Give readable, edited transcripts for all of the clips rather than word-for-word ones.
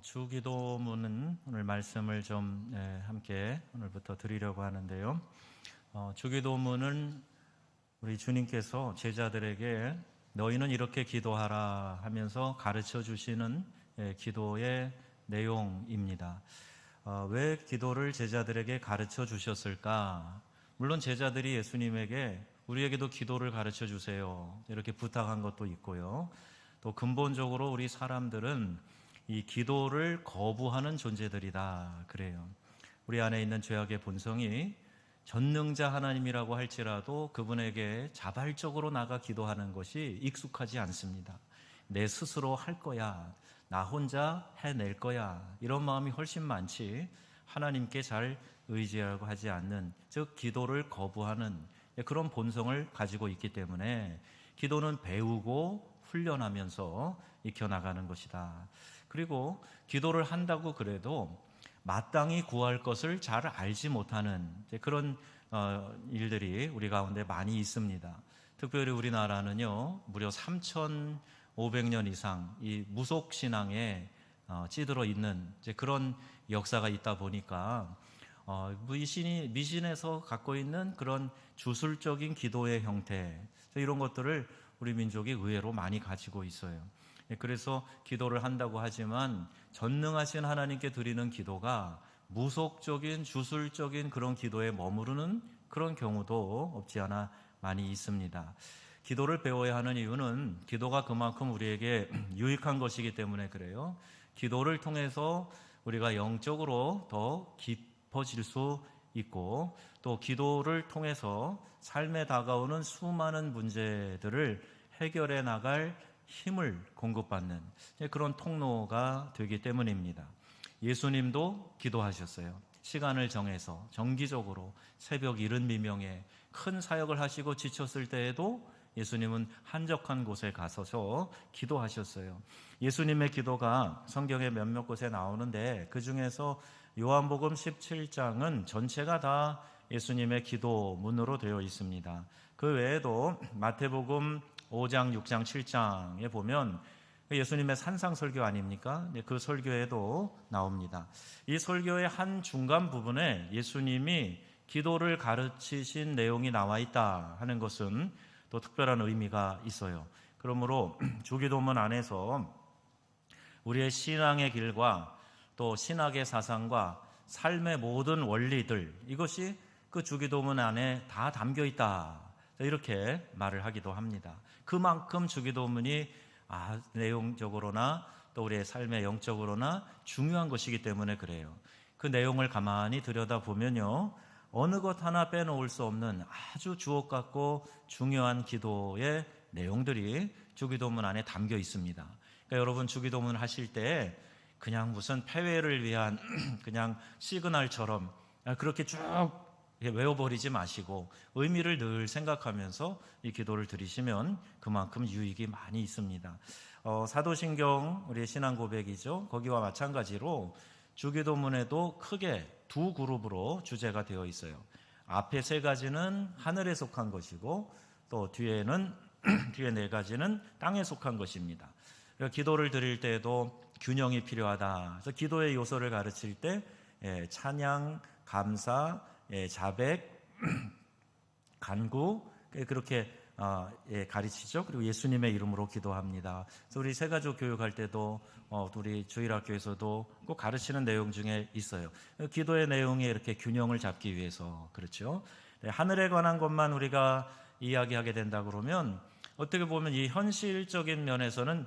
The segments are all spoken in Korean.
주기도문은 오늘 말씀을 좀 함께 오늘부터 드리려고 하는데요. 주기도문은 우리 주님께서 제자들에게 너희는 이렇게 기도하라 하면서 가르쳐 주시는 기도의 내용입니다. 왜 기도를 제자들에게 가르쳐 주셨을까? 물론 제자들이 예수님에게 우리에게도 기도를 가르쳐 주세요 이렇게 부탁한 것도 있고요. 또 근본적으로 우리 사람들은 이 기도를 거부하는 존재들이다 그래요. 우리 안에 있는 죄악의 본성이 전능자 하나님이라고 할지라도 그분에게 자발적으로 나가 기도하는 것이 익숙하지 않습니다. 내 스스로 할 거야, 나 혼자 해낼 거야, 이런 마음이 훨씬 많지 하나님께 잘 의지하고 하지 않는, 즉 기도를 거부하는 그런 본성을 가지고 있기 때문에 기도는 배우고 훈련하면서 익혀나가는 것이다. 그리고 기도를 한다고 그래도 마땅히 구할 것을 잘 알지 못하는 그런 일들이 우리 가운데 많이 있습니다. 특별히 우리나라는요, 무려 3,500년 이상 이 무속신앙에 찌들어 있는 그런 역사가 있다 보니까 미신에서 갖고 있는 그런 주술적인 기도의 형태, 이런 것들을 우리 민족이 의외로 많이 가지고 있어요. 그래서 기도를 한다고 하지만 전능하신 하나님께 드리는 기도가 무속적인 주술적인 그런 기도에 머무르는 그런 경우도 없지 않아 많이 있습니다. 기도를 배워야 하는 이유는 기도가 그만큼 우리에게 유익한 것이기 때문에 그래요. 기도를 통해서 우리가 영적으로 더 깊어질 수 있고, 또 기도를 통해서 삶에 다가오는 수많은 문제들을 해결해 나갈 힘을 공급받는 그런 통로가 되기 때문입니다. 예수님도 기도하셨어요. 시간을 정해서 정기적으로 새벽 이른 미명에 큰 사역을 하시고 지쳤을 때에도 예수님은 한적한 곳에 가서서 기도하셨어요. 예수님의 기도가 성경의 몇몇 곳에 나오는데 그 중에서 요한복음 17장은 전체가 다 예수님의 기도문으로 되어 있습니다. 그 외에도 마태복음 5장, 6장, 7장에 보면 예수님의 산상설교 아닙니까? 그 설교에도 나옵니다. 이 설교의 한 중간 부분에 예수님이 기도를 가르치신 내용이 나와 있다 하는 것은 또 특별한 의미가 있어요. 그러므로 주기도문 안에서 우리의 신앙의 길과 또 신학의 사상과 삶의 모든 원리들, 이것이 그 주기도문 안에 다 담겨 있다, 이렇게 말을 하기도 합니다. 그만큼 주기도문이 내용적으로나 또 우리의 삶의 영적으로나 중요한 것이기 때문에 그래요. 그 내용을 가만히 들여다보면요, 어느 것 하나 빼놓을 수 없는 아주 주옥같고 중요한 기도의 내용들이 주기도문 안에 담겨 있습니다. 그러니까 여러분 주기도문 하실 때 그냥 무슨 폐회를 위한 그냥 시그널처럼 그렇게 쭉 외워버리지 마시고 의미를 늘 생각하면서 이 기도를 드리시면 그만큼 유익이 많이 있습니다. 사도신경 우리의 신앙 고백이죠. 거기와 마찬가지로 주기도문에도 크게 두 그룹으로 주제가 되어 있어요. 앞에 세 가지는 하늘에 속한 것이고 또 뒤에 네 가지는 땅에 속한 것입니다. 그러니까 기도를 드릴 때에도 균형이 필요하다. 그래서 기도의 요소를 가르칠 때 찬양, 감사, 자백, 간구, 그렇게 가르치죠. 그리고 예수님의 이름으로 기도합니다. 그래서 우리 새가족 교육할 때도 우리 주일학교에서도 꼭 가르치는 내용 중에 있어요. 기도의 내용에 이렇게 균형을 잡기 위해서 그렇죠. 하늘에 관한 것만 우리가 이야기하게 된다 그러면 어떻게 보면 이 현실적인 면에서는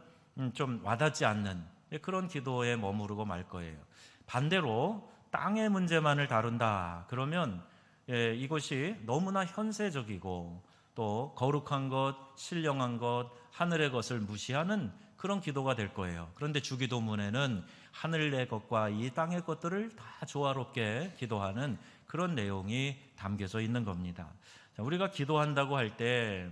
좀 와닿지 않는 그런 기도에 머무르고 말 거예요. 반대로 땅의 문제만을 다룬다 그러면 이것이 너무나 현세적이고 또 거룩한 것, 신령한 것, 하늘의 것을 무시하는 그런 기도가 될 거예요. 그런데 주기도문에는 하늘의 것과 이 땅의 것들을 다 조화롭게 기도하는 그런 내용이 담겨져 있는 겁니다. 우리가 기도한다고 할 때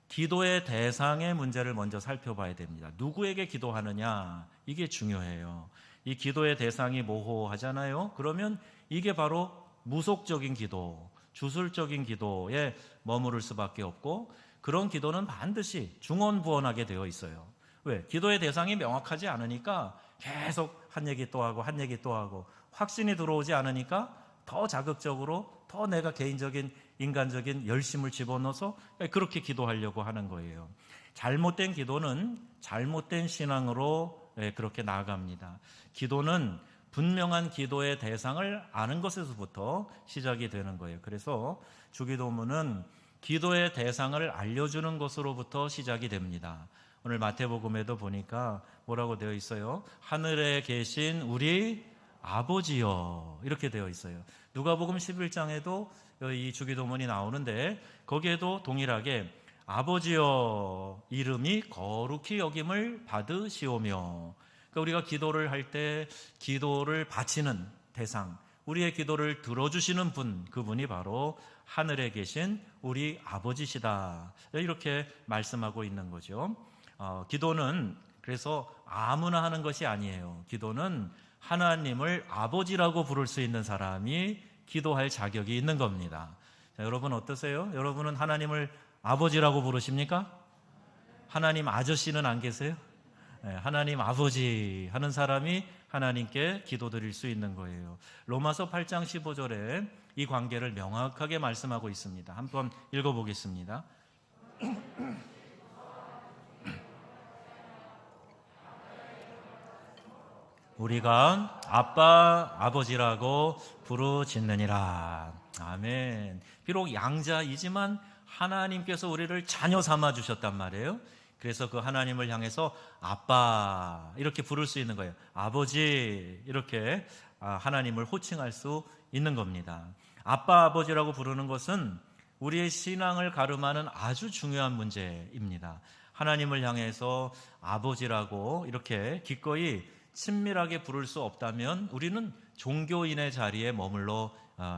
기도의 대상의 문제를 먼저 살펴봐야 됩니다. 누구에게 기도하느냐, 이게 중요해요. 이 기도의 대상이 모호하잖아요. 그러면 이게 바로 무속적인 기도, 주술적인 기도에 머무를 수밖에 없고, 그런 기도는 반드시 중언부언하게 되어 있어요. 왜? 기도의 대상이 명확하지 않으니까 계속 한 얘기 또 하고 한 얘기 또 하고, 확신이 들어오지 않으니까 더 자극적으로 더 내가 개인적인 인간적인 열심을 집어넣어서 그렇게 기도하려고 하는 거예요. 잘못된 기도는 잘못된 신앙으로 그렇게 나아갑니다. 기도는 분명한 기도의 대상을 아는 것에서부터 시작이 되는 거예요. 그래서 주기도문은 기도의 대상을 알려주는 것으로부터 시작이 됩니다. 오늘 마태복음에도 보니까 뭐라고 되어 있어요? 하늘에 계신 우리 아버지여, 이렇게 되어 있어요. 누가복음 11장에도 이 주기도문이 나오는데 거기에도 동일하게 아버지여 이름이 거룩히 여김을 받으시오며, 그러니까 우리가 기도를 할 때 기도를 바치는 대상, 우리의 기도를 들어주시는 분, 그분이 바로 하늘에 계신 우리 아버지시다, 이렇게 말씀하고 있는 거죠. 기도는 그래서 아무나 하는 것이 아니에요. 기도는 하나님을 아버지라고 부를 수 있는 사람이 기도할 자격이 있는 겁니다. 자, 여러분 어떠세요? 여러분은 하나님을 아버지라고 부르십니까? 하나님 아저씨는 안 계세요? 네, 하나님 아버지 하는 사람이 하나님께 기도드릴 수 있는 거예요. 로마서 8장 15절에 이 관계를 명확하게 말씀하고 있습니다. 한번 읽어보겠습니다. 우리가 아빠, 아버지라고 부르짖느니라. 아멘. 비록 양자이지만 하나님께서 우리를 자녀 삼아 주셨단 말이에요. 그래서 그 하나님을 향해서 아빠 이렇게 부를 수 있는 거예요. 아버지 이렇게 하나님을 호칭할 수 있는 겁니다. 아빠, 아버지라고 부르는 것은 우리의 신앙을 가름하는 아주 중요한 문제입니다. 하나님을 향해서 아버지라고 이렇게 기꺼이 친밀하게 부를 수 없다면 우리는 종교인의 자리에 머물러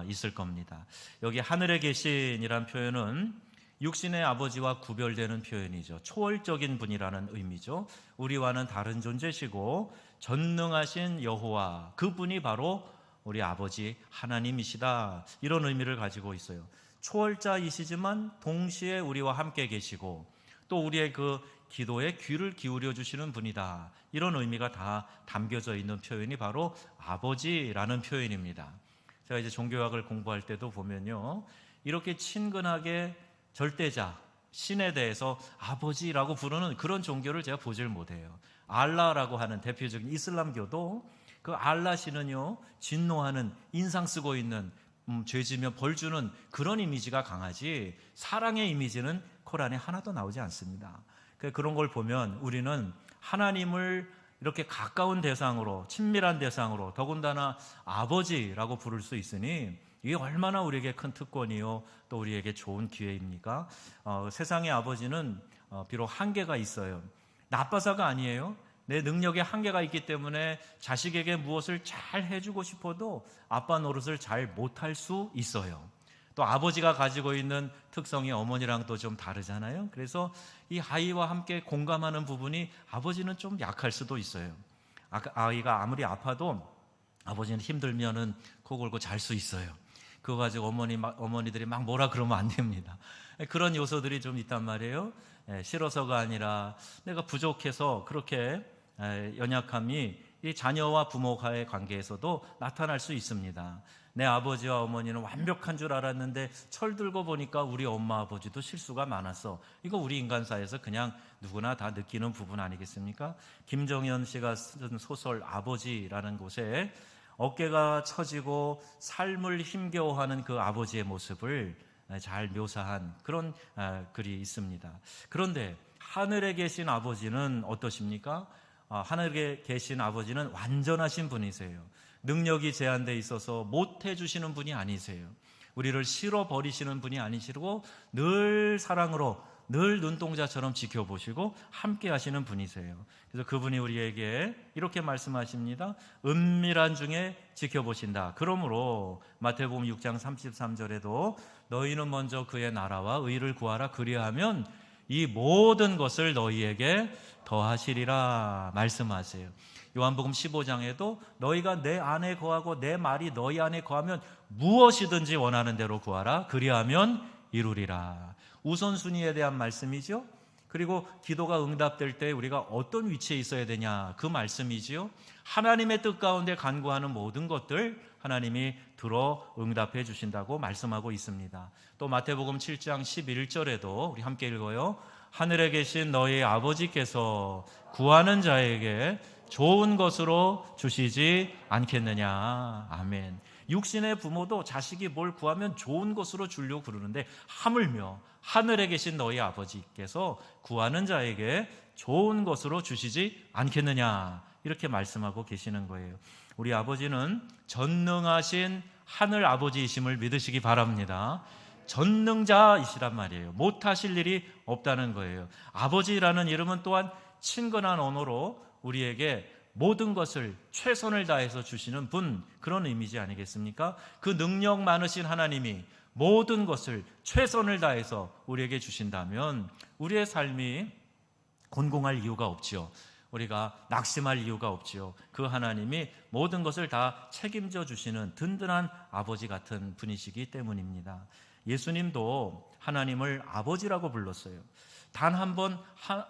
있을 겁니다. 여기 하늘에 계신이란 표현은 육신의 아버지와 구별되는 표현이죠. 초월적인 분이라는 의미죠. 우리와는 다른 존재시고 전능하신 여호와, 그분이 바로 우리 아버지 하나님이시다, 이런 의미를 가지고 있어요. 초월자이시지만 동시에 우리와 함께 계시고 또 우리의 그 기도에 귀를 기울여 주시는 분이다, 이런 의미가 다 담겨져 있는 표현이 바로 아버지라는 표현입니다. 제가 이제 종교학을 공부할 때도 보면요, 이렇게 친근하게 절대자, 신에 대해서 아버지라고 부르는 그런 종교를 제가 보질 못해요. 알라라고 하는 대표적인 이슬람교도 그 알라 신은요, 진노하는, 인상 쓰고 있는, 죄지면 벌 주는 그런 이미지가 강하지 사랑의 이미지는 코란에 하나도 나오지 않습니다. 그런 걸 보면 우리는 하나님을 이렇게 가까운 대상으로, 친밀한 대상으로, 더군다나 아버지라고 부를 수 있으니 이게 얼마나 우리에게 큰 특권이요 또 우리에게 좋은 기회입니까? 세상의 아버지는 비록 한계가 있어요. 나빠서가 아니에요. 내 능력에 한계가 있기 때문에 자식에게 무엇을 잘 해주고 싶어도 아빠 노릇을 잘 못할 수 있어요. 또 아버지가 가지고 있는 특성이 어머니랑 또 좀 다르잖아요. 그래서 이 아이와 함께 공감하는 부분이 아버지는 좀 약할 수도 있어요. 아이가 아무리 아파도 아버지는 힘들면은 코 골고 잘 수 있어요. 그거 가지고 어머니들이 막 뭐라 그러면 안 됩니다. 그런 요소들이 좀 있단 말이에요. 싫어서가 아니라 내가 부족해서 그렇게 연약함이 이 자녀와 부모와의 관계에서도 나타날 수 있습니다. 내 아버지와 어머니는 완벽한 줄 알았는데 철들고 보니까 우리 엄마 아버지도 실수가 많았어. 이거 우리 인간사에서 그냥 누구나 다 느끼는 부분 아니겠습니까? 김정현 씨가 쓴 소설 아버지라는 곳에 어깨가 처지고 삶을 힘겨워하는 그 아버지의 모습을 잘 묘사한 그런 글이 있습니다. 그런데 하늘에 계신 아버지는 어떠십니까? 하늘에 계신 아버지는 완전하신 분이세요. 능력이 제한되어 있어서 못해 주시는 분이 아니세요. 우리를 실어버리시는 분이 아니시고 늘 사랑으로, 늘 눈동자처럼 지켜보시고 함께 하시는 분이세요. 그래서 그분이 우리에게 이렇게 말씀하십니다. 은밀한 중에 지켜보신다. 그러므로 마태복음 6장 33절에도 너희는 먼저 그의 나라와 의를 구하라, 그리하면 이 모든 것을 너희에게 더하시리라 말씀하세요. 요한복음 15장에도 너희가 내 안에 거하고 내 말이 너희 안에 거하면 무엇이든지 원하는 대로 구하라, 그리하면 이루리라. 우선순위에 대한 말씀이죠. 그리고 기도가 응답될 때 우리가 어떤 위치에 있어야 되냐, 그 말씀이지요. 하나님의 뜻 가운데 간구하는 모든 것들 하나님이 들어 응답해 주신다고 말씀하고 있습니다. 또 마태복음 7장 11절에도 우리 함께 읽어요. 하늘에 계신 너희 아버지께서 구하는 자에게 좋은 것으로 주시지 않겠느냐. 아멘. 육신의 부모도 자식이 뭘 구하면 좋은 것으로 주려고 그러는데, 하물며 하늘에 계신 너희 아버지께서 구하는 자에게 좋은 것으로 주시지 않겠느냐, 이렇게 말씀하고 계시는 거예요. 우리 아버지는 전능하신 하늘 아버지이심을 믿으시기 바랍니다. 전능자이시란 말이에요. 못하실 일이 없다는 거예요. 아버지라는 이름은 또한 친근한 언어로 우리에게 모든 것을 최선을 다해서 주시는 분, 그런 이미지 아니겠습니까? 그 능력 많으신 하나님이 모든 것을 최선을 다해서 우리에게 주신다면 우리의 삶이 곤궁할 이유가 없지요. 우리가 낙심할 이유가 없지요. 그 하나님이 모든 것을 다 책임져 주시는 든든한 아버지 같은 분이시기 때문입니다. 예수님도 하나님을 아버지라고 불렀어요. 단 한 번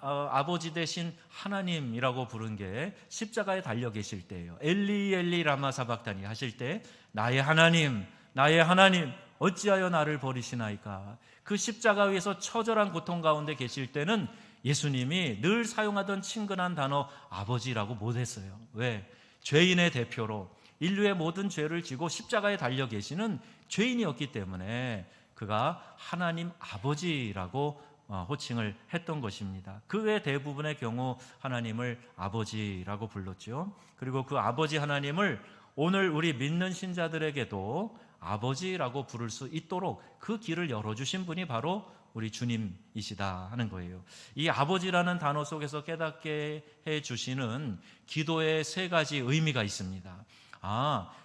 아버지 대신 하나님이라고 부른 게 십자가에 달려 계실 때예요. 엘리 엘리 라마 사박다니 하실 때, 나의 하나님 어찌하여 나를 버리시나이까. 그 십자가 위에서 처절한 고통 가운데 계실 때는 예수님이 늘 사용하던 친근한 단어 아버지라고 못했어요. 왜? 죄인의 대표로 인류의 모든 죄를 지고 십자가에 달려 계시는 죄인이었기 때문에 그가 하나님 아버지라고 호칭을 했던 것입니다. 그 외 대부분의 경우 하나님을 아버지라고 불렀죠. 그리고 그 아버지 하나님을 오늘 우리 믿는 신자들에게도 아버지라고 부를 수 있도록 그 길을 열어주신 분이 바로 우리 주님이시다 하는 거예요. 이 아버지라는 단어 속에서 깨닫게 해주시는 기도의 세 가지 의미가 있습니다.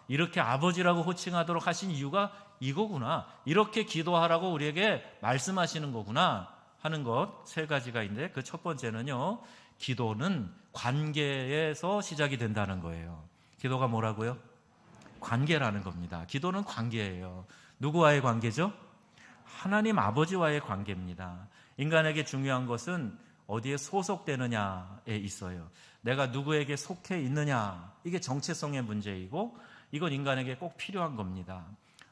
이렇게 아버지라고 호칭하도록 하신 이유가 이거구나, 이렇게 기도하라고 우리에게 말씀하시는 거구나 하는 것 세 가지가 있는데, 그 첫 번째는요, 기도는 관계에서 시작이 된다는 거예요. 기도가 뭐라고요? 관계라는 겁니다. 기도는 관계예요. 누구와의 관계죠? 하나님 아버지와의 관계입니다. 인간에게 중요한 것은 어디에 소속되느냐에 있어요. 내가 누구에게 속해 있느냐, 이게 정체성의 문제이고, 이건 인간에게 꼭 필요한 겁니다.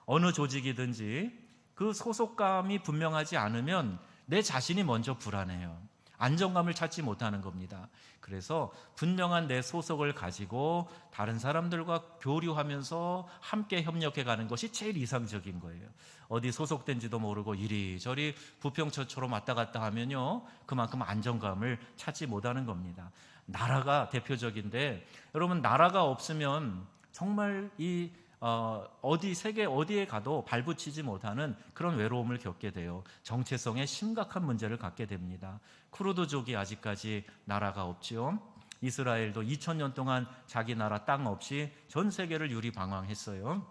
어느 조직이든지 그 소속감이 분명하지 않으면 내 자신이 먼저 불안해요. 안정감을 찾지 못하는 겁니다. 그래서 분명한 내 소속을 가지고 다른 사람들과 교류하면서 함께 협력해 가는 것이 제일 이상적인 거예요. 어디 소속된지도 모르고 이리저리 부평처처럼 왔다 갔다 하면요, 그만큼 안정감을 찾지 못하는 겁니다. 나라가 대표적인데, 여러분, 나라가 없으면 정말 세계 어디에 가도 발붙이지 못하는 그런 외로움을 겪게 돼요. 정체성에 심각한 문제를 갖게 됩니다. 쿠르드족이 아직까지 나라가 없지요. 이스라엘도 2000년 동안 자기 나라 땅 없이 전 세계를 유리방황했어요.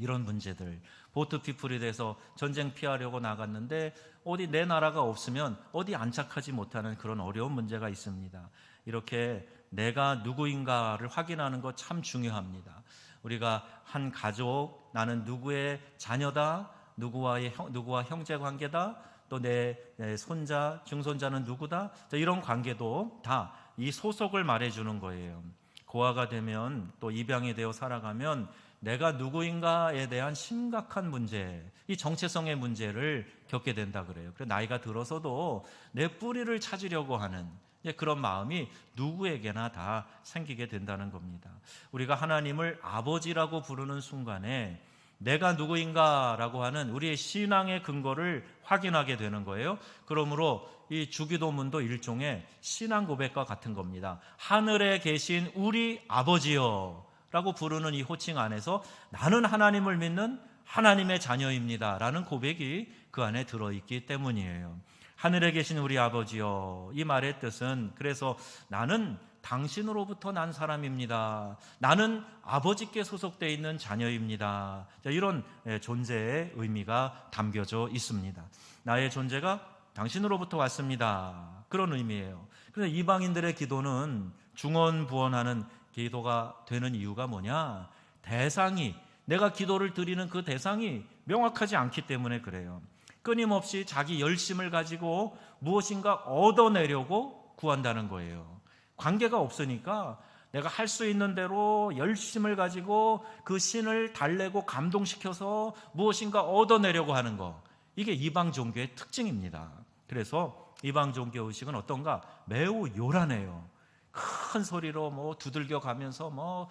이런 문제들, 보트피플이 돼서 전쟁 피하려고 나갔는데 어디 내 나라가 없으면 어디 안착하지 못하는 그런 어려운 문제가 있습니다. 이렇게 내가 누구인가를 확인하는 것 참 중요합니다. 우리가 한 가족, 나는 누구의 자녀다, 누구와 형제 관계다, 또 내 손자, 중손자는 누구다, 이런 관계도 다 이 소속을 말해주는 거예요. 고아가 되면, 또 입양이 되어 살아가면 내가 누구인가에 대한 심각한 문제, 이 정체성의 문제를 겪게 된다 그래요. 그래서 나이가 들어서도 내 뿌리를 찾으려고 하는 그런 마음이 누구에게나 다 생기게 된다는 겁니다. 우리가 하나님을 아버지라고 부르는 순간에 내가 누구인가라고 하는 우리의 신앙의 근거를 확인하게 되는 거예요. 그러므로 이 주기도문도 일종의 신앙 고백과 같은 겁니다. 하늘에 계신 우리 아버지여 라고 부르는 이 호칭 안에서 나는 하나님을 믿는 하나님의 자녀입니다 라는 고백이 그 안에 들어있기 때문이에요. 하늘에 계신 우리 아버지여, 이 말의 뜻은, 그래서 나는 당신으로부터 난 사람입니다, 나는 아버지께 소속되어 있는 자녀입니다, 이런 존재의 의미가 담겨져 있습니다. 나의 존재가 당신으로부터 왔습니다, 그런 의미예요. 그래서 이방인들의 기도는 중언부언하는 기도가 되는 이유가 뭐냐? 내가 기도를 드리는 그 대상이 명확하지 않기 때문에 그래요. 끊임없이 자기 열심을 가지고 무엇인가 얻어내려고 구한다는 거예요. 관계가 없으니까 내가 할 수 있는 대로 열심을 가지고 그 신을 달래고 감동시켜서 무엇인가 얻어내려고 하는 거, 이게 이방 종교의 특징입니다. 그래서 이방 종교 의식은 어떤가? 매우 요란해요. 큰 소리로 뭐 두들겨 가면서 뭐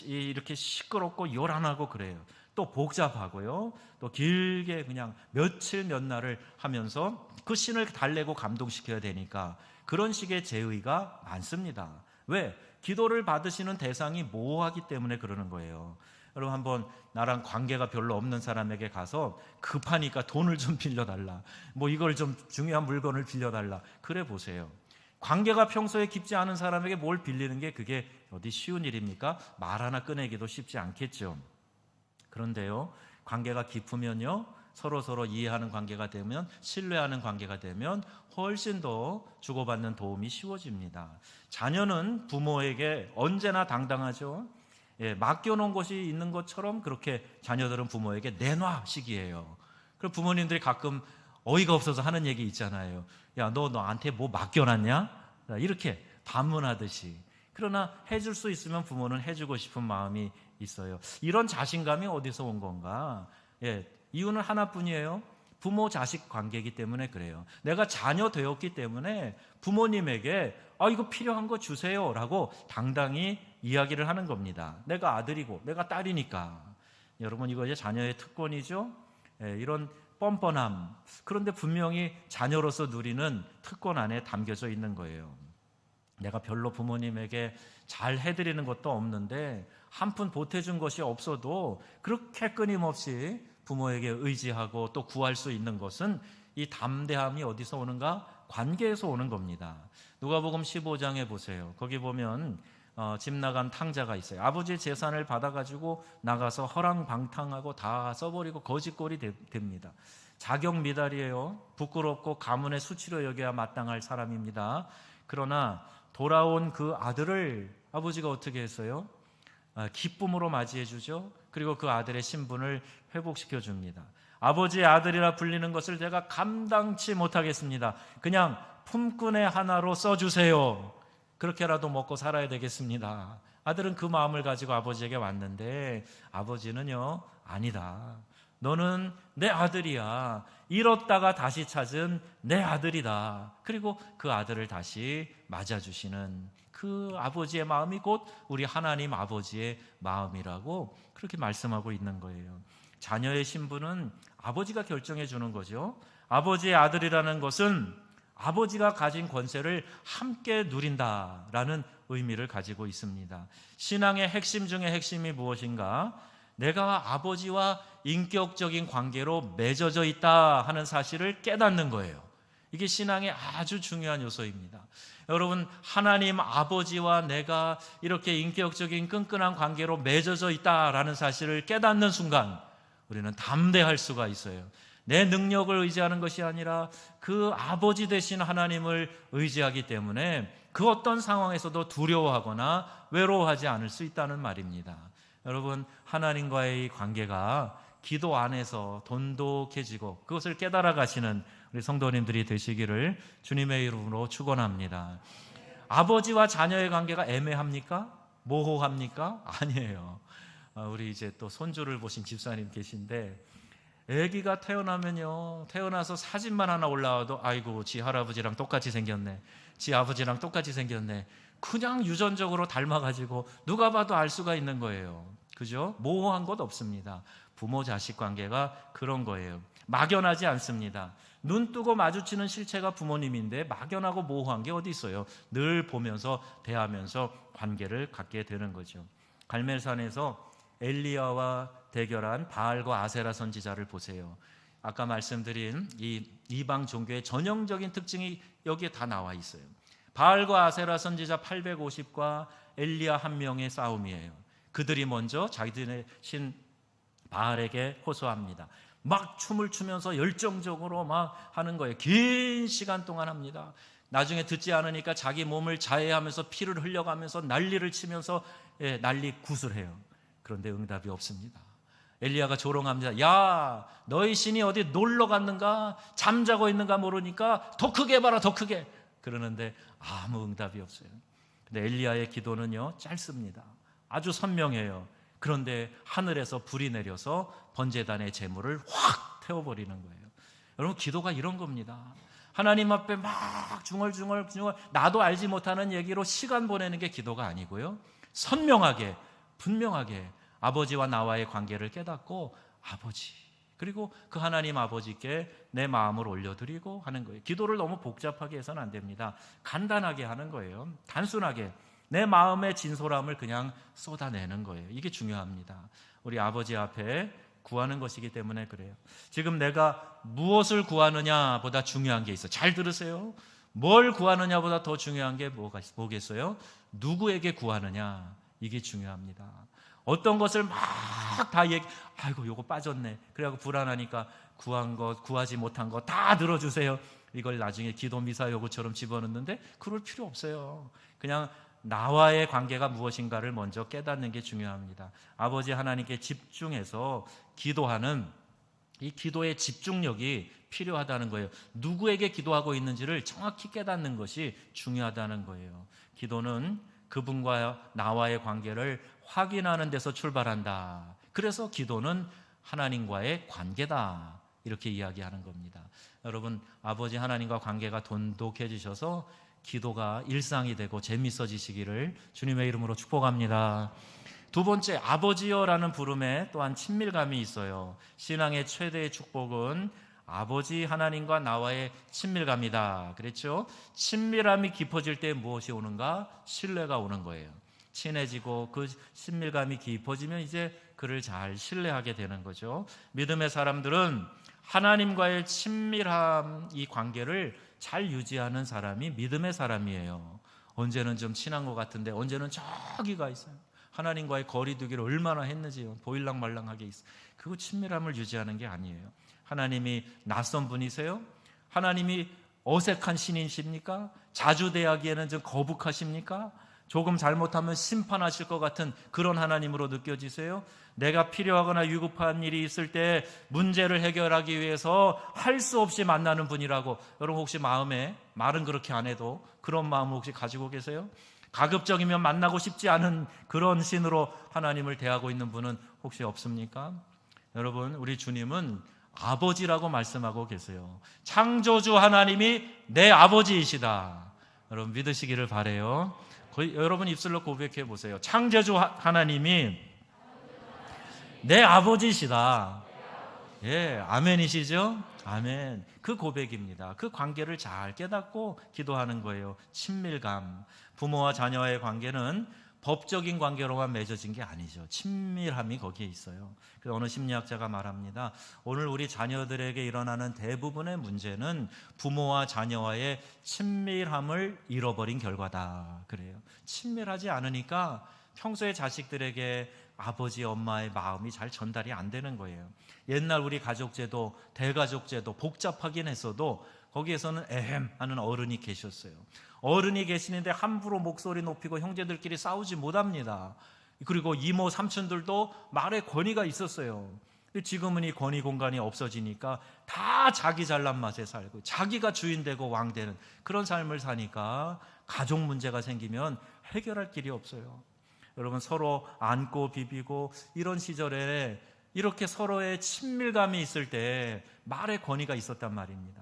이렇게 시끄럽고 요란하고 그래요. 또 복잡하고요. 또 길게 그냥 며칠 몇 날을 하면서 그 신을 달래고 감동시켜야 되니까 그런 식의 제의가 많습니다. 왜? 기도를 받으시는 대상이 모호하기 때문에 그러는 거예요. 여러분, 한번 나랑 관계가 별로 없는 사람에게 가서 급하니까 돈을 좀 빌려달라, 뭐 이걸 좀 중요한 물건을 빌려달라, 그래 보세요. 관계가 평소에 깊지 않은 사람에게 뭘 빌리는 게 그게 어디 쉬운 일입니까? 말 하나 꺼내기도 쉽지 않겠죠. 그런데요, 관계가 깊으면요, 서로 이해하는 관계가 되면, 신뢰하는 관계가 되면 훨씬 더 주고받는 도움이 쉬워집니다. 자녀는 부모에게 언제나 당당하죠. 맡겨놓은 것이 있는 것처럼 그렇게 자녀들은 부모에게 내놔식이에요. 그럼 부모님들이 가끔 어이가 없어서 하는 얘기 있잖아요. 야, 너 나한테 뭐 맡겨놨냐? 이렇게 반문하듯이. 그러나 해줄 수 있으면 부모는 해주고 싶은 마음이 있어요. 이런 자신감이 어디서 온 건가? 이유는 하나뿐이에요. 부모 자식 관계이기 때문에 그래요. 내가 자녀 되었기 때문에 부모님에게 이거 필요한 거 주세요 라고 당당히 이야기를 하는 겁니다. 내가 아들이고 내가 딸이니까. 여러분, 이거 이제 자녀의 특권이죠. 이런 뻔뻔함, 그런데 분명히 자녀로서 누리는 특권 안에 담겨져 있는 거예요. 내가 별로 부모님에게 잘 해드리는 것도 없는데 한 푼 보태준 것이 없어도 그렇게 끊임없이 부모에게 의지하고 또 구할 수 있는 것은, 이 담대함이 어디서 오는가? 관계에서 오는 겁니다. 누가복음 15장에 보세요. 거기 보면 집 나간 탕자가 있어요. 아버지의 재산을 받아가지고 나가서 허랑방탕하고 다 써버리고 거지꼴이 됩니다. 자격미달이에요. 부끄럽고 가문의 수치로 여겨야 마땅할 사람입니다. 그러나 돌아온 그 아들을 아버지가 어떻게 했어요? 기쁨으로 맞이해 주죠. 그리고 그 아들의 신분을 회복시켜 줍니다. 아버지의 아들이라 불리는 것을 제가 감당치 못하겠습니다. 그냥 품꾼의 하나로 써주세요. 그렇게라도 먹고 살아야 되겠습니다. 아들은 그 마음을 가지고 아버지에게 왔는데 아버지는요, 아니다. 너는 내 아들이야. 잃었다가 다시 찾은 내 아들이다. 그리고 그 아들을 다시 맞아주시는 그 아버지의 마음이 곧 우리 하나님 아버지의 마음이라고 그렇게 말씀하고 있는 거예요. 자녀의 신분은 아버지가 결정해 주는 거죠. 아버지의 아들이라는 것은 아버지가 가진 권세를 함께 누린다라는 의미를 가지고 있습니다. 신앙의 핵심 중에 핵심이 무엇인가? 내가 아버지와 인격적인 관계로 맺어져 있다 하는 사실을 깨닫는 거예요. 이게 신앙의 아주 중요한 요소입니다. 여러분, 하나님 아버지와 내가 이렇게 인격적인 끈끈한 관계로 맺어져 있다라는 사실을 깨닫는 순간 우리는 담대할 수가 있어요. 내 능력을 의지하는 것이 아니라 그 아버지 되신 하나님을 의지하기 때문에 그 어떤 상황에서도 두려워하거나 외로워하지 않을 수 있다는 말입니다. 여러분, 하나님과의 관계가 기도 안에서 돈독해지고 그것을 깨달아 가시는 우리 성도님들이 되시기를 주님의 이름으로 축원합니다. 아버지와 자녀의 관계가 애매합니까? 모호합니까? 아니에요. 우리 이제 또 손주를 보신 집사님 계신데, 아기가 태어나면요, 태어나서 사진만 하나 올라와도 아이고 지 할아버지랑 똑같이 생겼네, 지 아버지랑 똑같이 생겼네, 그냥 유전적으로 닮아가지고 누가 봐도 알 수가 있는 거예요. 그죠? 모호한 것 없습니다. 부모 자식 관계가 그런 거예요. 막연하지 않습니다. 눈 뜨고 마주치는 실체가 부모님인데 막연하고 모호한 게 어디 있어요? 늘 보면서 대하면서 관계를 갖게 되는 거죠. 갈멜산에서 엘리야와 대결한 바알과 아세라 선지자를 보세요. 아까 말씀드린 이 이방 종교의 전형적인 특징이 여기에 다 나와 있어요. 바알과 아세라 선지자 850과 엘리야 한 명의 싸움이에요. 그들이 먼저 자기들의 신 바알에게 호소합니다. 막 춤을 추면서 열정적으로 막 하는 거예요. 긴 시간 동안 합니다. 나중에 듣지 않으니까 자기 몸을 자해하면서 피를 흘려가면서 난리를 치면서 난리 굿을 해요. 그런데 응답이 없습니다. 엘리야가 조롱합니다. 야, 너희 신이 어디 놀러 갔는가? 잠자고 있는가 모르니까 더 크게 해봐라, 더 크게. 그러는데 아무 응답이 없어요. 근데 엘리야의 기도는요, 짧습니다. 아주 선명해요. 그런데 하늘에서 불이 내려서 번제단의 제물을 확 태워버리는 거예요. 여러분, 기도가 이런 겁니다. 하나님 앞에 막 중얼중얼 나도 알지 못하는 얘기로 시간 보내는 게 기도가 아니고요, 선명하게 분명하게 아버지와 나와의 관계를 깨닫고 아버지, 그리고 그 하나님 아버지께 내 마음을 올려드리고 하는 거예요. 기도를 너무 복잡하게 해서는 안 됩니다. 간단하게 하는 거예요. 단순하게 내 마음의 진솔함을 그냥 쏟아내는 거예요. 이게 중요합니다. 우리 아버지 앞에 구하는 것이기 때문에 그래요. 지금 내가 무엇을 구하느냐 보다 중요한 게 있어요. 잘 들으세요. 뭘 구하느냐 보다 더 중요한 게 뭐겠어요? 누구에게 구하느냐, 이게 중요합니다. 어떤 것을 막 다 아이고 요거 빠졌네, 그래갖고 불안하니까 구한 것, 구하지 못한 거 다 들어주세요. 이걸 나중에 기도 미사 요구처럼 집어넣는데 그럴 필요 없어요. 그냥 나와의 관계가 무엇인가를 먼저 깨닫는 게 중요합니다. 아버지 하나님께 집중해서 기도하는 이 기도의 집중력이 필요하다는 거예요. 누구에게 기도하고 있는지를 정확히 깨닫는 것이 중요하다는 거예요. 기도는 그분과 나와의 관계를 확인하는 데서 출발한다. 그래서 기도는 하나님과의 관계다, 이렇게 이야기하는 겁니다. 여러분, 아버지 하나님과 관계가 돈독해지셔서 기도가 일상이 되고 재밌어지시기를 주님의 이름으로 축복합니다. 두 번째, 아버지여라는 부름에 또한 친밀감이 있어요. 신앙의 최대의 축복은 아버지 하나님과 나와의 친밀감이다 그랬죠. 친밀함이 깊어질 때 무엇이 오는가? 신뢰가 오는 거예요. 친해지고 그 친밀감이 깊어지면 이제 그를 잘 신뢰하게 되는 거죠. 믿음의 사람들은 하나님과의 친밀함, 이 관계를 잘 유지하는 사람이 믿음의 사람이에요. 언제는 좀 친한 것 같은데 언제는 저기가 있어요. 하나님과의 거리두기를 얼마나 했는지요. 보일랑말랑하게 있어요. 그거 친밀함을 유지하는 게 아니에요. 하나님이 낯선 분이세요? 하나님이 어색한 신이십니까? 자주 대하기에는 좀 거북하십니까? 조금 잘못하면 심판하실 것 같은 그런 하나님으로 느껴지세요? 내가 필요하거나 위급한 일이 있을 때 문제를 해결하기 위해서 할 수 없이 만나는 분이라고, 여러분 혹시 마음에, 말은 그렇게 안 해도 그런 마음을 혹시 가지고 계세요? 가급적이면 만나고 싶지 않은 그런 신으로 하나님을 대하고 있는 분은 혹시 없습니까? 여러분, 우리 주님은 아버지라고 말씀하고 계세요. 창조주 하나님이 내 아버지이시다. 여러분 믿으시기를 바라요. 여러분 입술로 고백해 보세요. 창조주 하나님이 내 아버지시다. 예, 아멘이시죠? 아멘. 그 고백입니다. 그 관계를 잘 깨닫고 기도하는 거예요. 친밀감. 부모와 자녀와의 관계는 법적인 관계로만 맺어진 게 아니죠. 친밀함이 거기에 있어요. 그래서 어느 심리학자가 말합니다. 오늘 우리 자녀들에게 일어나는 대부분의 문제는 부모와 자녀와의 친밀함을 잃어버린 결과다. 그래요. 친밀하지 않으니까 평소에 자식들에게 아버지, 엄마의 마음이 잘 전달이 안 되는 거예요. 옛날 우리 가족제도, 대가족제도 복잡하긴 했어도 거기에서는 에헴 하는 어른이 계셨어요. 어른이 계시는데 함부로 목소리 높이고 형제들끼리 싸우지 못합니다. 그리고 이모, 삼촌들도 말의 권위가 있었어요. 지금은 이 권위 공간이 없어지니까 다 자기 잘난 맛에 살고 자기가 주인 되고 왕 되는 그런 삶을 사니까 가족 문제가 생기면 해결할 길이 없어요. 여러분, 서로 안고 비비고 이런 시절에 이렇게 서로의 친밀감이 있을 때 말의 권위가 있었단 말입니다.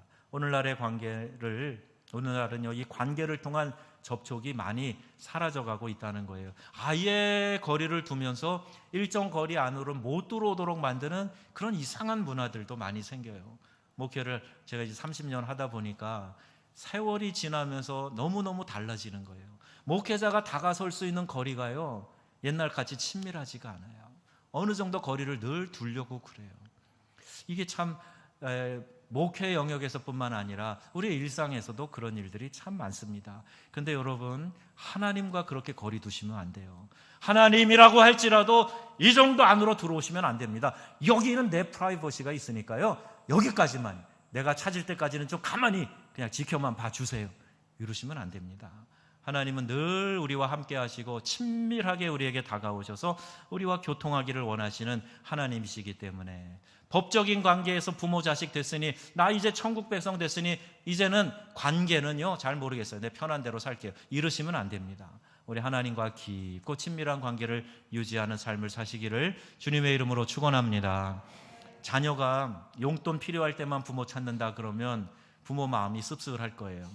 오늘날은요, 이 관계를 통한 접촉이 많이 사라져가고 있다는 거예요. 아예 거리를 두면서 일정 거리 안으로 못 들어오도록 만드는 그런 이상한 문화들도 많이 생겨요. 목회를 제가 이제 30년 하다 보니까 세월이 지나면서 너무너무 달라지는 거예요. 목회자가 다가설 수 있는 거리가요, 옛날같이 친밀하지가 않아요. 어느 정도 거리를 늘 두려고 그래요. 이게 참 목회 영역에서뿐만 아니라 우리 일상에서도 그런 일들이 참 많습니다. 근데 여러분, 하나님과 그렇게 거리 두시면 안 돼요. 하나님이라고 할지라도 이 정도 안으로 들어오시면 안 됩니다. 여기는 내 프라이버시가 있으니까요, 여기까지만, 내가 찾을 때까지는 좀 가만히 그냥 지켜만 봐주세요, 이러시면 안 됩니다. 하나님은 늘 우리와 함께 하시고 친밀하게 우리에게 다가오셔서 우리와 교통하기를 원하시는 하나님이시기 때문에 법적인 관계에서 부모 자식 됐으니 나 이제 천국 백성 됐으니 이제는 관계는요 잘 모르겠어요. 내 편한 대로 살게요. 이러시면 안 됩니다. 우리 하나님과 깊고 친밀한 관계를 유지하는 삶을 사시기를 주님의 이름으로 축원합니다. 자녀가 용돈 필요할 때만 부모 찾는다 그러면 부모 마음이 씁쓸할 거예요.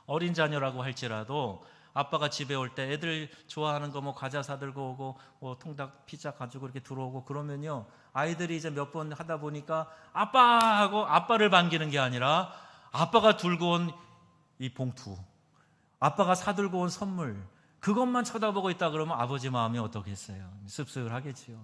어린 자녀라고 할지라도 아빠가 집에 올 때 애들 좋아하는 거 뭐 과자 사들고 오고 뭐 통닭 피자 가지고 이렇게 들어오고 그러면요 아이들이 이제 몇 번 하다 보니까 아빠 하고 아빠를 반기는 게 아니라 아빠가 들고 온 이 봉투, 아빠가 사들고 온 선물 그것만 쳐다보고 있다 그러면 아버지 마음이 어떻겠어요? 씁쓸하겠지요.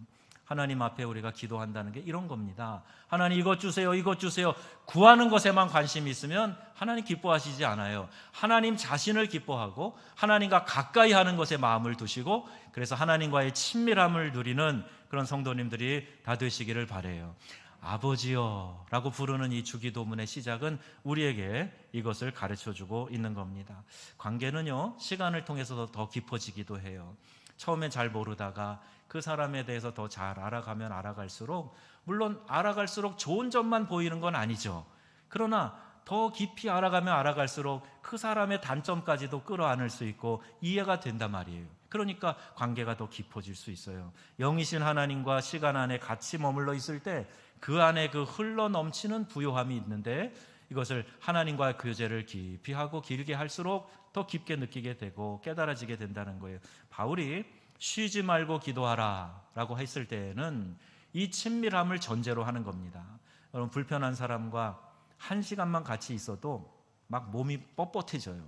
하나님 앞에 우리가 기도한다는 게 이런 겁니다. 하나님 이것 주세요, 이것 주세요. 구하는 것에만 관심이 있으면 하나님 기뻐하시지 않아요. 하나님 자신을 기뻐하고 하나님과 가까이 하는 것에 마음을 두시고 그래서 하나님과의 친밀함을 누리는 그런 성도님들이 다 되시기를 바라요. 아버지여 라고 부르는 이 주기도문의 시작은 우리에게 이것을 가르쳐주고 있는 겁니다. 관계는요 시간을 통해서 더 깊어지기도 해요. 처음엔 잘 모르다가 그 사람에 대해서 더 잘 알아가면 알아갈수록 물론 알아갈수록 좋은 점만 보이는 건 아니죠. 그러나 더 깊이 알아가면 알아갈수록 그 사람의 단점까지도 끌어안을 수 있고 이해가 된단 말이에요. 그러니까 관계가 더 깊어질 수 있어요. 영이신 하나님과 시간 안에 같이 머물러 있을 때 그 안에 그 흘러 넘치는 부요함이 있는데 이것을 하나님과의 교제를 깊이 하고 길게 할수록 더 깊게 느끼게 되고 깨달아지게 된다는 거예요. 바울이 쉬지 말고 기도하라 라고 했을 때에는 이 친밀함을 전제로 하는 겁니다. 여러분 불편한 사람과 1시간만 같이 있어도 막 몸이 뻣뻣해져요.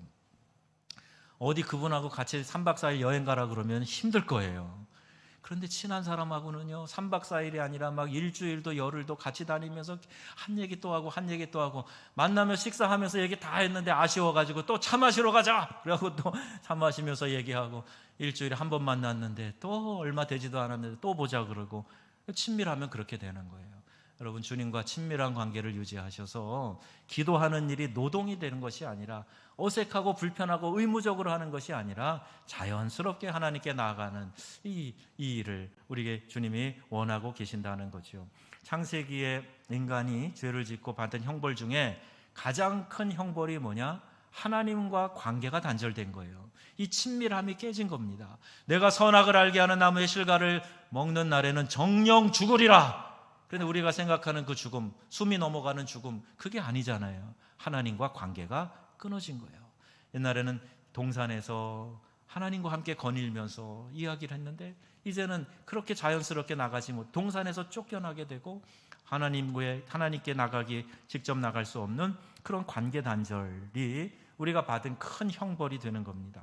어디 그분하고 같이 3박 4일 여행 가라 그러면 힘들 거예요. 그런데 친한 사람하고는요 3박 4일이 아니라 막 일주일도 열흘도 같이 다니면서 한 얘기 또 하고 한 얘기 또 하고 만나면 식사하면서 얘기 다 했는데 아쉬워가지고 또 차 마시러 가자 그러고 또 차 마시면서 얘기하고 일주일에 한 번 만났는데 또 얼마 되지도 않았는데 또 보자 그러고 친밀하면 그렇게 되는 거예요. 여러분 주님과 친밀한 관계를 유지하셔서 기도하는 일이 노동이 되는 것이 아니라 어색하고 불편하고 의무적으로 하는 것이 아니라 자연스럽게 하나님께 나아가는 이 일을 우리에게 주님이 원하고 계신다는 거죠. 창세기에 인간이 죄를 짓고 받은 형벌 중에 가장 큰 형벌이 뭐냐? 하나님과 관계가 단절된 거예요. 이 친밀함이 깨진 겁니다. 내가 선악을 알게 하는 나무의 실과를 먹는 날에는 정령 죽으리라. 그런데 우리가 생각하는 그 죽음, 숨이 넘어가는 죽음, 그게 아니잖아요. 하나님과 관계가 끊어진 거예요. 옛날에는 동산에서 하나님과 함께 거닐면서 이야기를 했는데 이제는 그렇게 자연스럽게 나가지 못, 동산에서 쫓겨나게 되고 하나님께 나가기 직접 나갈 수 없는 그런 관계 단절이 우리가 받은 큰 형벌이 되는 겁니다.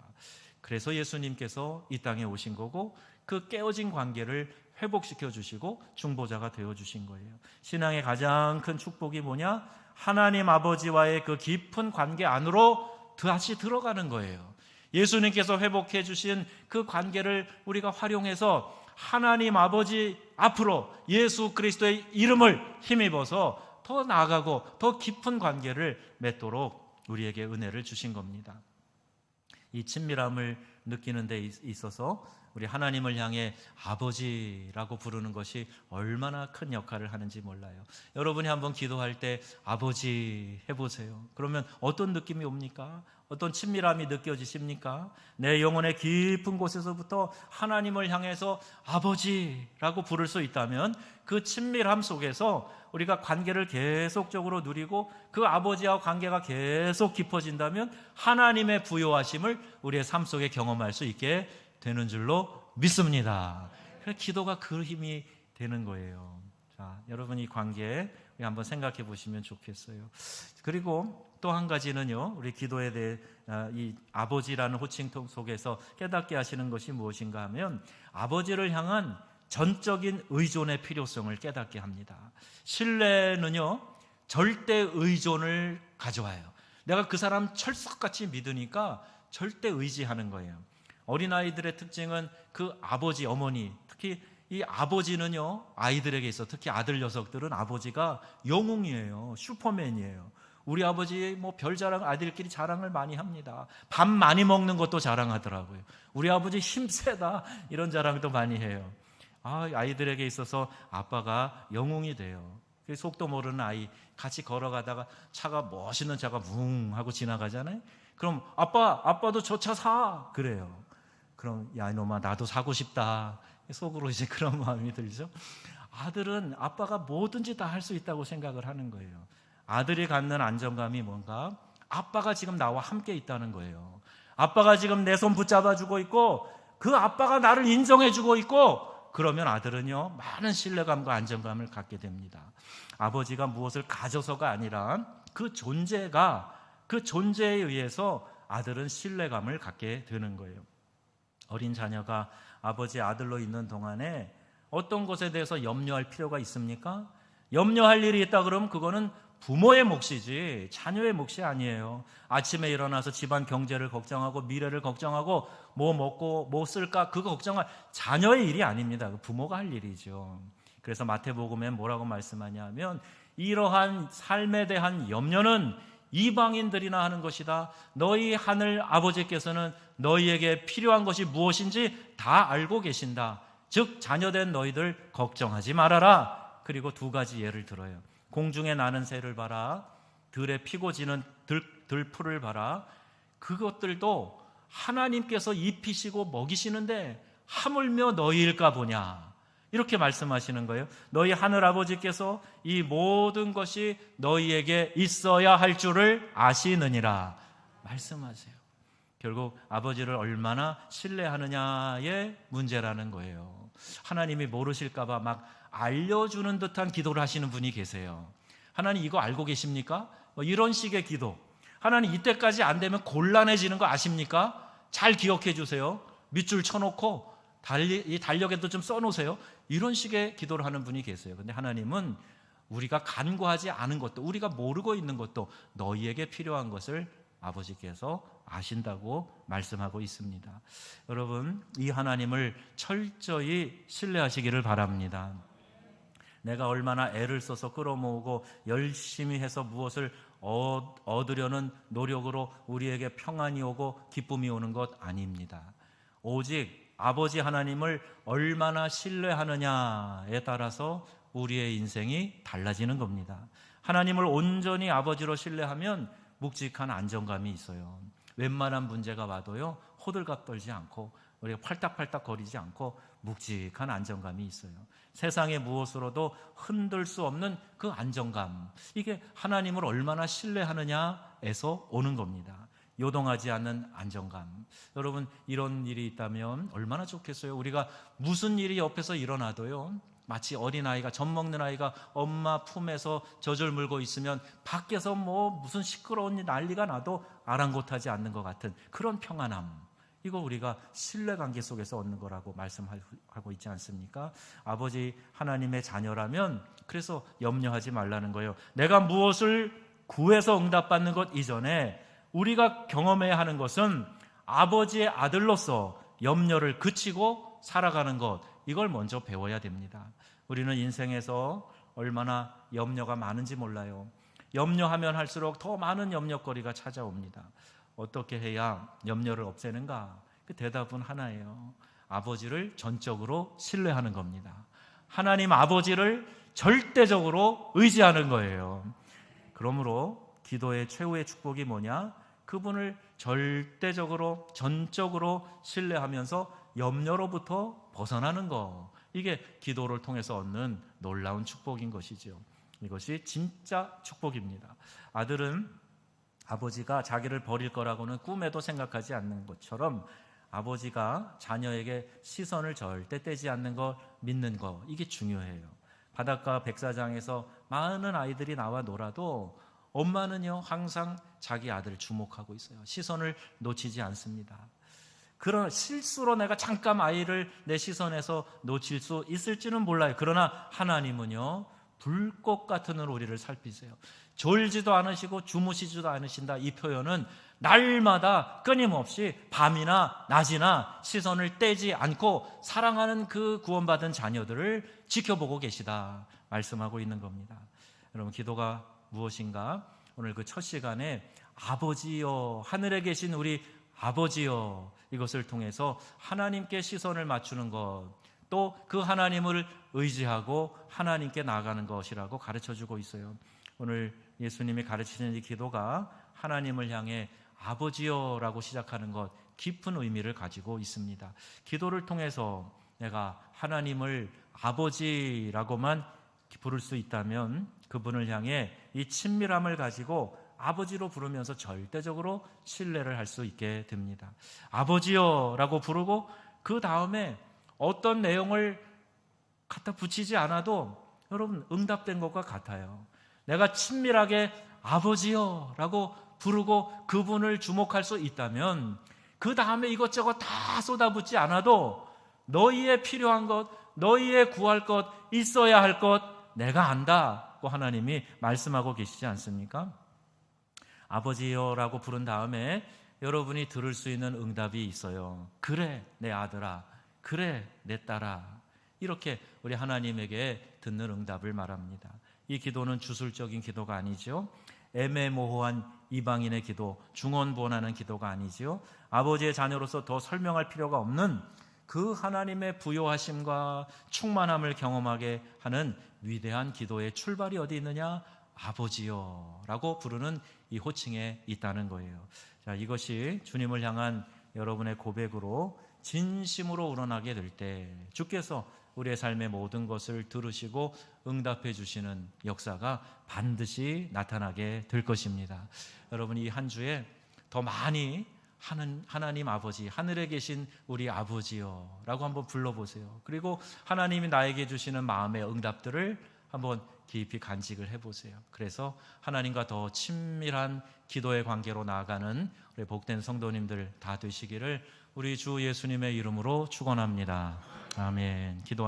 그래서 예수님께서 이 땅에 오신 거고 그 깨어진 관계를 회복시켜 주시고 중보자가 되어 주신 거예요. 신앙의 가장 큰 축복이 뭐냐? 하나님 아버지와의 그 깊은 관계 안으로 다시 들어가는 거예요. 예수님께서 회복해 주신 그 관계를 우리가 활용해서 하나님 아버지 앞으로 예수 그리스도의 이름을 힘입어서 더 나아가고 더 깊은 관계를 맺도록 우리에게 은혜를 주신 겁니다. 이 친밀함을 느끼는 데 있어서 우리 하나님을 향해 아버지라고 부르는 것이 얼마나 큰 역할을 하는지 몰라요. 여러분이 한번 기도할 때 아버지 해보세요. 그러면 어떤 느낌이 옵니까? 어떤 친밀함이 느껴지십니까? 내 영혼의 깊은 곳에서부터 하나님을 향해서 아버지라고 부를 수 있다면 그 친밀함 속에서 우리가 관계를 계속적으로 누리고 그 아버지와 관계가 계속 깊어진다면 하나님의 부요하심을 우리의 삶 속에 경험할 수 있게 되는 줄로 믿습니다. 그래서 기도가 그 힘이 되는 거예요. 자, 여러분 이 관계 한번 생각해 보시면 좋겠어요. 그리고 또 한 가지는요, 우리 기도에 대해 이 아버지라는 호칭 속에서 깨닫게 하시는 것이 무엇인가 하면 아버지를 향한 전적인 의존의 필요성을 깨닫게 합니다. 신뢰는요, 절대 의존을 가져와요. 내가 그 사람 철석같이 믿으니까 절대 의지하는 거예요. 어린아이들의 특징은 그 아버지, 어머니, 특히 이 아버지는요, 아이들에게 있어 특히 아들 녀석들은 아버지가 영웅이에요. 슈퍼맨이에요. 우리 아버지 뭐 별자랑 아들끼리 자랑을 많이 합니다. 밥 많이 먹는 것도 자랑하더라고요. 우리 아버지 힘세다 이런 자랑도 많이 해요. 아이들에게 있어서 아빠가 영웅이 돼요. 속도 모르는 아이 같이 걸어가다가 차가 멋있는 차가 뭉 하고 지나가잖아요. 그럼 아빠도 저 차 사 그래요. 그럼 야 이놈아 나도 사고 싶다. 속으로 이제 그런 마음이 들죠. 아들은 아빠가 뭐든지 다 할 수 있다고 생각을 하는 거예요. 아들이 갖는 안정감이 뭔가 아빠가 지금 나와 함께 있다는 거예요. 아빠가 지금 내 손 붙잡아주고 있고 그 아빠가 나를 인정해주고 있고 그러면 아들은요 많은 신뢰감과 안정감을 갖게 됩니다. 아버지가 무엇을 가져서가 아니라 그 존재에 의해서 아들은 신뢰감을 갖게 되는 거예요. 어린 자녀가 아버지 아들로 있는 동안에 어떤 것에 대해서 염려할 필요가 있습니까? 염려할 일이 있다 그러면 그거는 부모의 몫이지 자녀의 몫이 아니에요. 아침에 일어나서 집안 경제를 걱정하고 미래를 걱정하고 뭐 먹고 뭐 쓸까 그거 걱정할 자녀의 일이 아닙니다. 부모가 할 일이죠. 그래서 마태복음에 뭐라고 말씀하냐면 이러한 삶에 대한 염려는 이방인들이나 하는 것이다. 너희 하늘 아버지께서는 너희에게 필요한 것이 무엇인지 다 알고 계신다. 즉 자녀된 너희들 걱정하지 말아라. 그리고 두 가지 예를 들어요. 공중에 나는 새를 봐라. 들에 피고 지는 들풀을 봐라. 그것들도 하나님께서 입히시고 먹이시는데 하물며 너희일까 보냐. 이렇게 말씀하시는 거예요. 너희 하늘아버지께서 이 모든 것이 너희에게 있어야 할 줄을 아시느니라 말씀하세요. 결국 아버지를 얼마나 신뢰하느냐의 문제라는 거예요. 하나님이 모르실까 봐 막 알려주는 듯한 기도를 하시는 분이 계세요. 하나님 이거 알고 계십니까? 이런 식의 기도. 하나님 이때까지 안 되면 곤란해지는 거 아십니까? 잘 기억해 주세요. 밑줄 쳐놓고 이 달력에도 좀 써놓으세요. 이런 식의 기도를 하는 분이 계세요. 근데 하나님은 우리가 간구하지 않은 것도 우리가 모르고 있는 것도 너희에게 필요한 것을 아버지께서 아신다고 말씀하고 있습니다. 여러분 이 하나님을 철저히 신뢰하시기를 바랍니다. 내가 얼마나 애를 써서 끌어모으고 열심히 해서 무엇을 얻으려는 노력으로 우리에게 평안이 오고 기쁨이 오는 것 아닙니다. 오직 아버지 하나님을 얼마나 신뢰하느냐에 따라서 우리의 인생이 달라지는 겁니다. 하나님을 온전히 아버지로 신뢰하면 묵직한 안정감이 있어요. 웬만한 문제가 와도요 호들갑 떨지 않고 우리가 팔딱팔딱 거리지 않고 묵직한 안정감이 있어요. 세상의 무엇으로도 흔들 수 없는 그 안정감, 이게 하나님을 얼마나 신뢰하느냐에서 오는 겁니다. 요동하지 않는 안정감. 여러분 이런 일이 있다면 얼마나 좋겠어요. 우리가 무슨 일이 옆에서 일어나도요 마치 어린아이가, 젖 먹는 아이가 엄마 품에서 젖을 물고 있으면 밖에서 뭐 무슨 시끄러운 난리가 나도 아랑곳하지 않는 것 같은 그런 평안함, 이거 우리가 신뢰관계 속에서 얻는 거라고 말씀하고 있지 않습니까? 아버지 하나님의 자녀라면 그래서 염려하지 말라는 거예요. 내가 무엇을 구해서 응답받는 것 이전에 우리가 경험해야 하는 것은 아버지의 아들로서 염려를 그치고 살아가는 것, 이걸 먼저 배워야 됩니다. 우리는 인생에서 얼마나 염려가 많은지 몰라요. 염려하면 할수록 더 많은 염려거리가 찾아옵니다. 어떻게 해야 염려를 없애는가? 그 대답은 하나예요. 아버지를 전적으로 신뢰하는 겁니다. 하나님 아버지를 절대적으로 의지하는 거예요. 그러므로 기도의 최후의 축복이 뭐냐? 그분을 절대적으로 전적으로 신뢰하면서 염려로부터 벗어나는 거, 이게 기도를 통해서 얻는 놀라운 축복인 것이죠. 이것이 진짜 축복입니다. 아들은 아버지가 자기를 버릴 거라고는 꿈에도 생각하지 않는 것처럼 아버지가 자녀에게 시선을 절대 떼지 않는 거, 믿는 거, 이게 중요해요. 바닷가 백사장에서 많은 아이들이 나와 놀아도 엄마는요 항상 자기 아들을 주목하고 있어요. 시선을 놓치지 않습니다. 그런 실수로 내가 잠깐 아이를 내 시선에서 놓칠 수 있을지는 몰라요. 그러나 하나님은요 불꽃 같은 눈으로 우리를 살피세요. 졸지도 않으시고 주무시지도 않으신다. 이 표현은 날마다 끊임없이 밤이나 낮이나 시선을 떼지 않고 사랑하는 그 구원받은 자녀들을 지켜보고 계시다 말씀하고 있는 겁니다. 여러분 기도가 무엇인가? 오늘 그 첫 시간에 아버지여, 하늘에 계신 우리 아버지여, 이것을 통해서 하나님께 시선을 맞추는 것, 또 그 하나님을 의지하고 하나님께 나아가는 것이라고 가르쳐주고 있어요. 오늘 예수님이 가르치는 이 기도가 하나님을 향해 아버지여라고 시작하는 것, 깊은 의미를 가지고 있습니다. 기도를 통해서 내가 하나님을 아버지라고만 부를 수 있다면 그분을 향해 이 친밀함을 가지고 아버지로 부르면서 절대적으로 신뢰를 할 수 있게 됩니다. 아버지여라고 부르고 그 다음에 어떤 내용을 갖다 붙이지 않아도 여러분 응답된 것과 같아요. 내가 친밀하게 아버지여라고 부르고 그분을 주목할 수 있다면 그 다음에 이것저것 다 쏟아붓지 않아도 너희의 필요한 것, 너희의 구할 것, 있어야 할 것 내가 안다고 하나님이 말씀하고 계시지 않습니까? 아버지여라고 부른 다음에 여러분이 들을 수 있는 응답이 있어요. 그래 내 아들아, 그래 내 딸아, 이렇게 우리 하나님에게 듣는 응답을 말합니다. 이 기도는 주술적인 기도가 아니죠. 애매모호한 이방인의 기도, 중언부언하는 기도가 아니지요. 아버지의 자녀로서 더 설명할 필요가 없는 그 하나님의 부요하심과 충만함을 경험하게 하는 위대한 기도의 출발이 어디 있느냐? 아버지여 라고 부르는 이 호칭에 있다는 거예요. 자, 이것이 주님을 향한 여러분의 고백으로 진심으로 우러나게 될 때 주께서 우리의 삶의 모든 것을 들으시고 응답해 주시는 역사가 반드시 나타나게 될 것입니다. 여러분, 이 한 주에 더 많이 하나님 아버지, 하늘에 계신 우리 아버지여 라고 한번 불러보세요. 그리고 하나님이 나에게 주시는 마음의 응답들을 한번 깊이 간직을 해보세요. 그래서 하나님과 더 친밀한 기도의 관계로 나아가는 우리 복된 성도님들 다 되시기를 우리 주 예수님의 이름으로 축원합니다. 아멘. 기도하겠습니다.